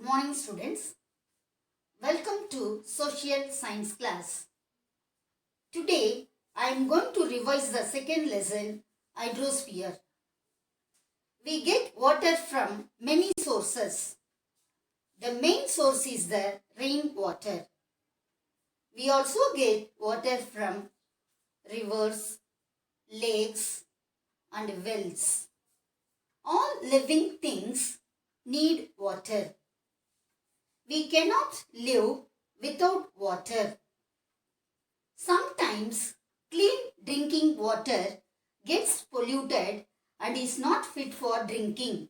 morning students. Welcome to social science class. Today I am going to revise the second lesson, hydrosphere. We get water from many sources. The main source is the rainwater. We also get water from rivers, lakes and wells. All living things need water. We cannot live without water. Sometimes clean drinking water gets polluted and is not fit for drinking.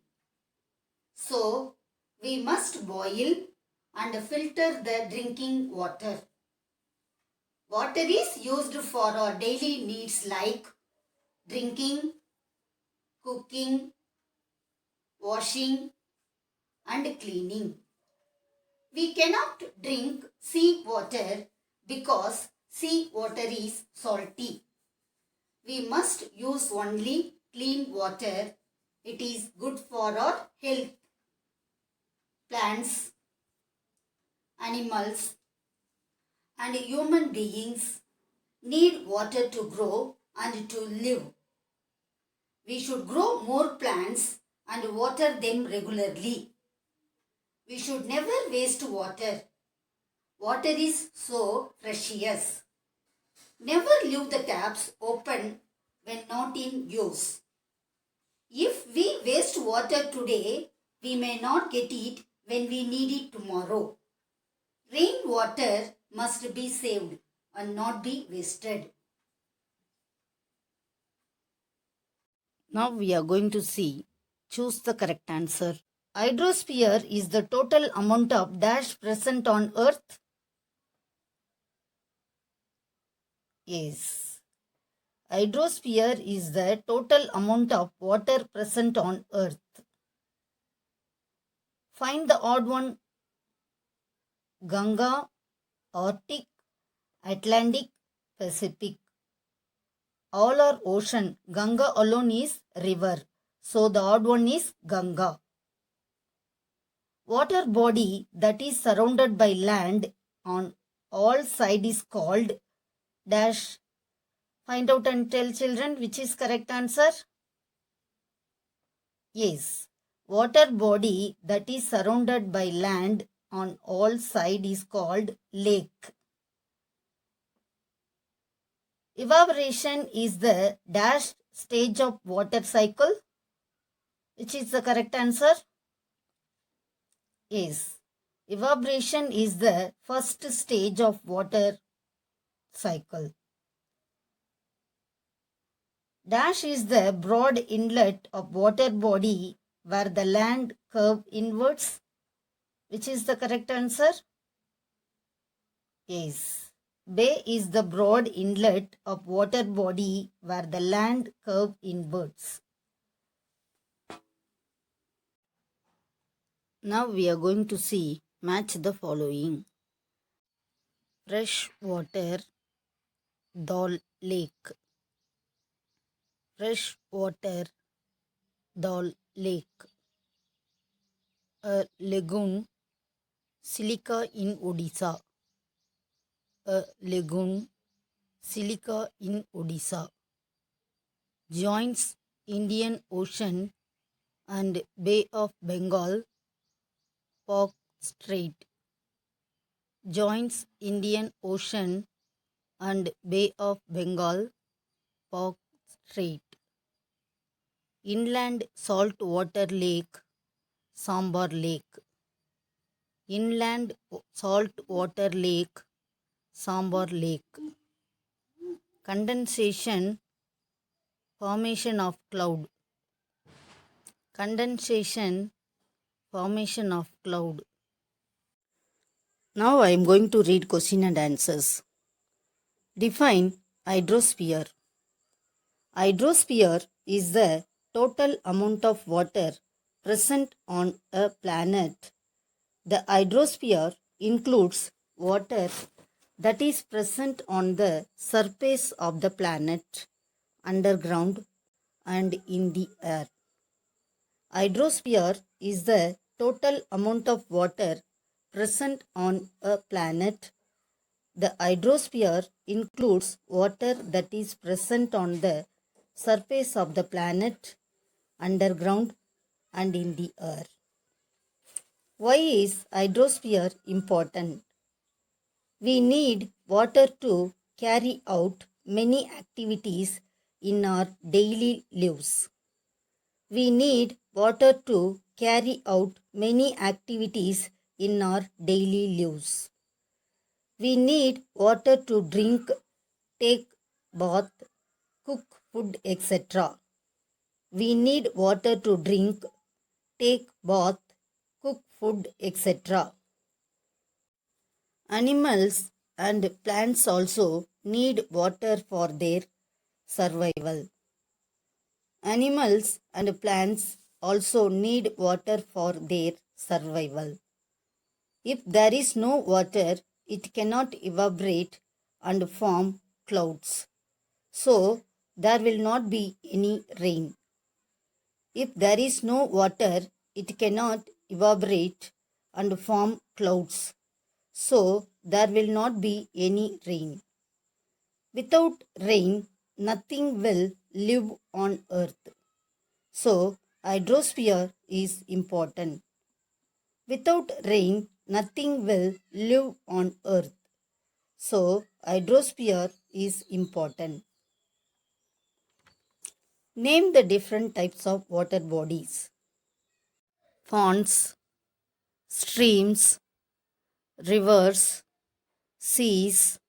So, we must boil and filter the drinking water. Water is used for our daily needs like drinking, cooking, washing and cleaning. We cannot drink sea water because sea water is salty. We must use only clean water. It is good for our health. Plants, animals and human beings need water to grow and to live. We should grow more plants and water them regularly. We should never waste water. Water is so precious. Never leave the taps open when not in use. If we waste water today, we may not get it when we need it tomorrow. Rainwater must be saved and not be wasted. Now we are going to see. Choose the correct answer. Hydrosphere is the total amount of dash present on earth. Yes. Hydrosphere is the total amount of water present on earth. Find the odd one. Ganga, Arctic, Atlantic, Pacific. All are ocean. Ganga alone is river. So the odd one is Ganga. Water body that is surrounded by land on all sides is called dash. Find out and tell children which is correct answer. Yes. Water body that is surrounded by land on all sides is called lake. Evaporation is the dash stage of water cycle. Which is the correct answer? Yes. Evaporation is the first stage of water cycle. Dash is the broad inlet of water body where the land curve inwards. Which is the correct answer? Yes. Bay is the broad inlet of water body where the land curve inwards. Now we are going to see match the following. Fresh water, Dal Lake. Fresh water, Dal Lake. A lagoon, Silica in Odisha. A lagoon, Silica in Odisha. Joins Indian Ocean and Bay of Bengal, Park Strait. Joins Indian Ocean and Bay of Bengal, Park Strait. Inland saltwater lake, Sambar Lake. Inland saltwater lake, Sambar Lake. Condensation, formation of cloud. Condensation, formation of cloud. Now I am going to read question and answers. Define hydrosphere. Hydrosphere is the total amount of water present on a planet. The hydrosphere includes water that is present on the surface of the planet, underground and in the air. Hydrosphere is the total amount of water present on a planet. The hydrosphere includes water that is present on the surface of the planet, underground, and in the air. Why is hydrosphere important? We need water to carry out many activities in our daily lives. We need water to carry out many activities in our daily lives. We need water to drink, take bath, cook food, etc. We need water to drink, take bath, cook food, etc. Animals and plants also need water for their survival. Animals and plants also need water for their survival. If there is no water, it cannot evaporate and form clouds. So, there will not be any rain. If there is no water, it cannot evaporate and form clouds. So, there will not be any rain. Without rain, nothing will live on earth. So, hydrosphere is important. Without rain, nothing will live on earth. So, hydrosphere is important. Name the different types of water bodies. Ponds, streams, rivers, seas,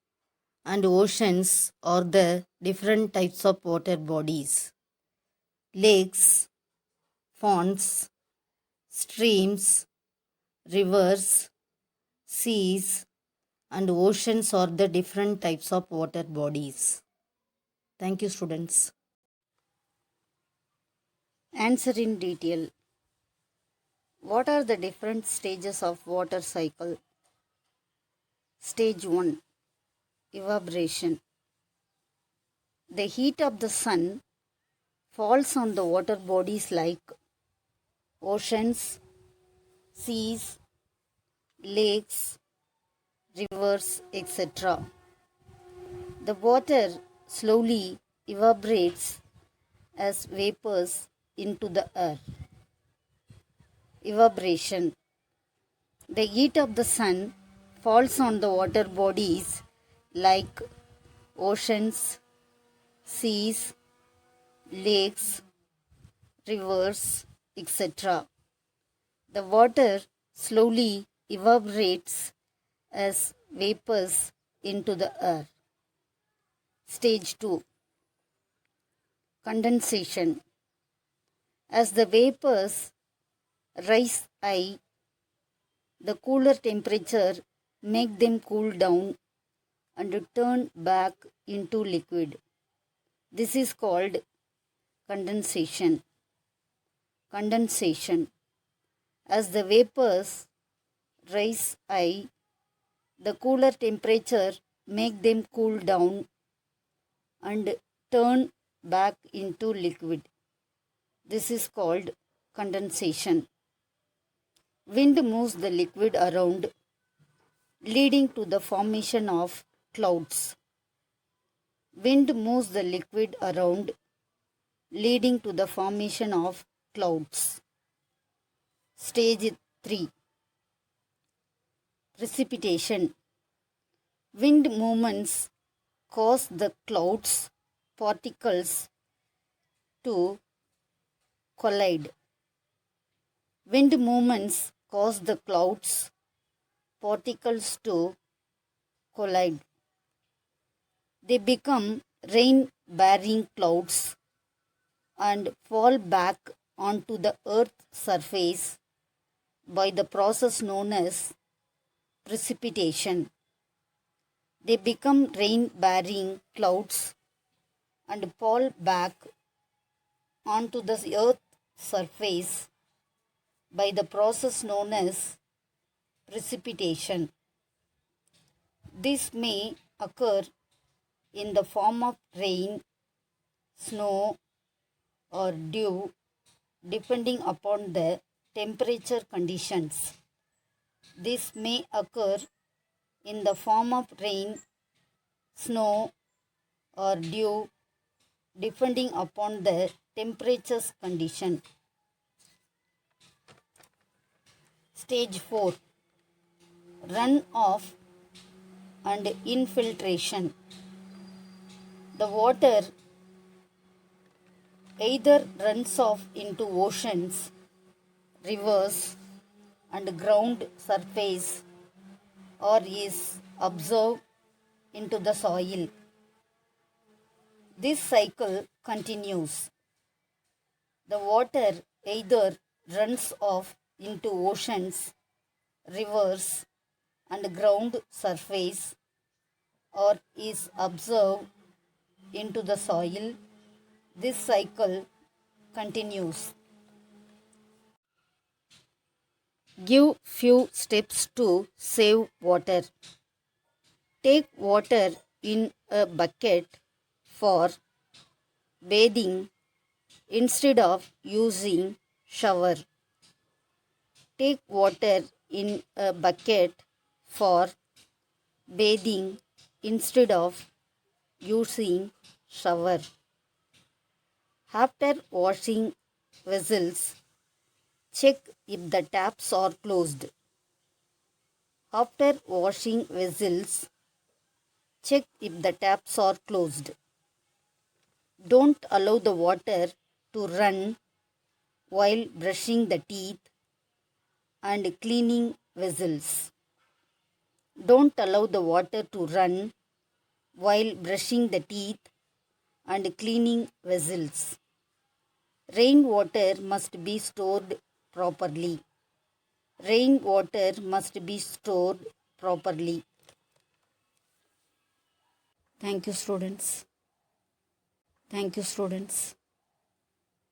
and oceans are the different types of water bodies. Lakes, ponds, streams, rivers, seas, and oceans are the different types of water bodies. Thank you, students. Answer in detail. What are the different stages of water cycle? Stage 1. Evaporation. The heat of the sun falls on the water bodies like oceans, seas, lakes, rivers, etc. The water slowly evaporates as vapors into the air. Evaporation. The heat of the sun falls on the water bodies like oceans, seas, lakes, rivers, etc. The water slowly evaporates as vapors into the air. Stage 2. Condensation. As the vapors rise high, the cooler temperature make them cool down and turn back into liquid. This is called condensation. Condensation. As the vapors rise high, the cooler temperature make them cool down and turn back into liquid. This is called condensation. Wind moves the liquid around, leading to the formation of clouds. Wind moves the liquid around, leading to the formation of clouds. Stage 3. Precipitation. Wind movements cause the clouds particles to collide. Wind movements cause the clouds particles to collide. They become rain-bearing clouds and fall back onto the earth's surface by the process known as precipitation. They become rain-bearing clouds and fall back onto the earth's surface by the process known as precipitation. This may occur in the form of rain, snow, or dew, depending upon the temperature conditions. This may occur in the form of rain, snow, or dew, depending upon the temperature's condition. Stage 4. Runoff and infiltration. The water either runs off into oceans, rivers, and ground surface, or is absorbed into the soil. This cycle continues. The water either runs off into oceans, rivers, and ground surface, or is absorbed into the soil. This cycle continues. Give few steps to save water. Take water in a bucket for bathing instead of using shower. Take water in a bucket for bathing instead of using shower. After washing vessels, check if the taps are closed. After washing vessels, check if the taps are closed. Don't allow the water to run while brushing the teeth and cleaning vessels. Don't allow the water to run while brushing the teeth and cleaning vessels. Rainwater must be stored properly. Rainwater must be stored properly. Thank you, students. Thank you, students.